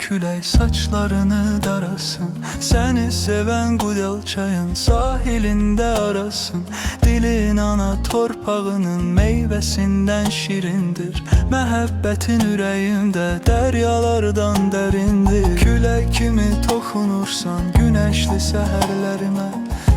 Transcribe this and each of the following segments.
külək saçlarını darasın. Səni sevən Qudel çayın sahilində arasın. Dilin ana torpağının meyvəsindən şirindir. Məhəbbətin ürəyimdə dəryalardan dərindir. Külək kimi toxunursan günəşli səhərlərimə.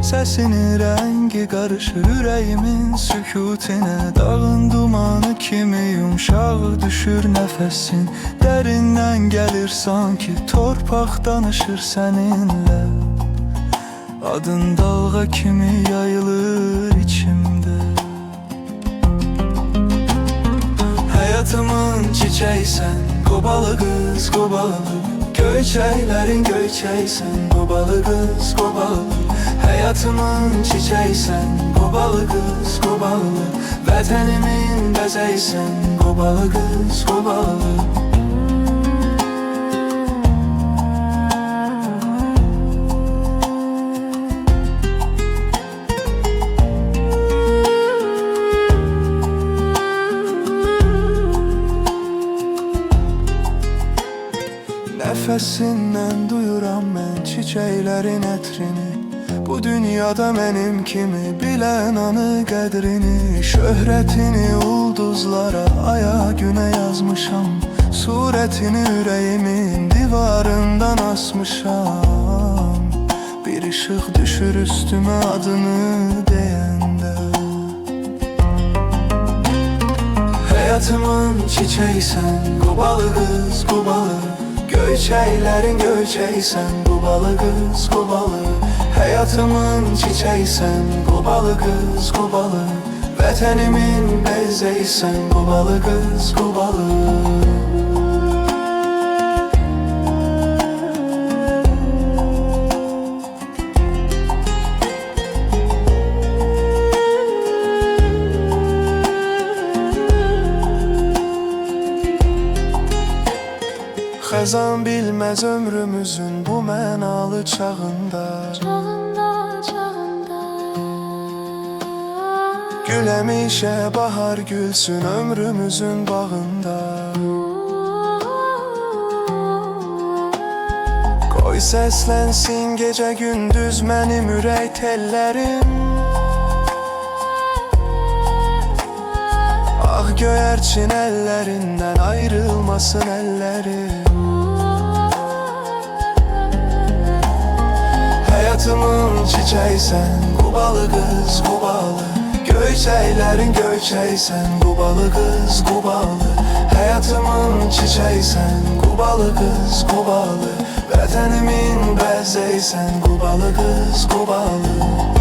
Səsinin rəngi qarışır ürəyimin sükutinə. Dağın dumanı kimi yumşaq düşür nəfəsin. Dərindən gəlir sanki torpaq danışır səninlə. Adın dalğa kimi yayılır içimdə. Həyatımın çiçəksən, qobalı qız, qobalı. Göyçəklərin göyçəksən, qobalı qız, qobalı. Həyatımın çiçəksən, qobalı qız, qobalı. Vətənimin bəzəksən, qobalı qız, qobalı. Nəfəsindən duyuram mən çiçəklərin ətrini. Bu dünyada mənim kimi bilən anı qədrini. Şöhrətini ulduzlara, aya, günə yazmışam. Surətini ürəyimin divarından asmışam. Bir işıq düşür üstümə adını deyəndə. Həyatımın çiçəksən, qobalı qız, qobalı. Göyçəklərin göyçəksən, qobalı qız, qobalı. Həyatımın çiçəksən, qobalı qız, qobalı. Vətənimin bəzəksən, qobalı qız, qobalı. Xəzan bilməz ömrümüzün bu mənalı çağında. Gül həmişə bahar gülsün ömrümüzün bağında. Qoy səslənsin gecə gündüz mənim ürək tellərim. Ağ göyərçin əllərindən ayrılmasın əllərim. Həyatımın çiçəksən, qobalı qız, qobalı. Göyçəklərin göyçəksən, qobalı qız, qobalı. Həyatımın çiçəksən, qobalı qız, qobalı. Vətənimin bəzəksən, qobalı qız, qobalı.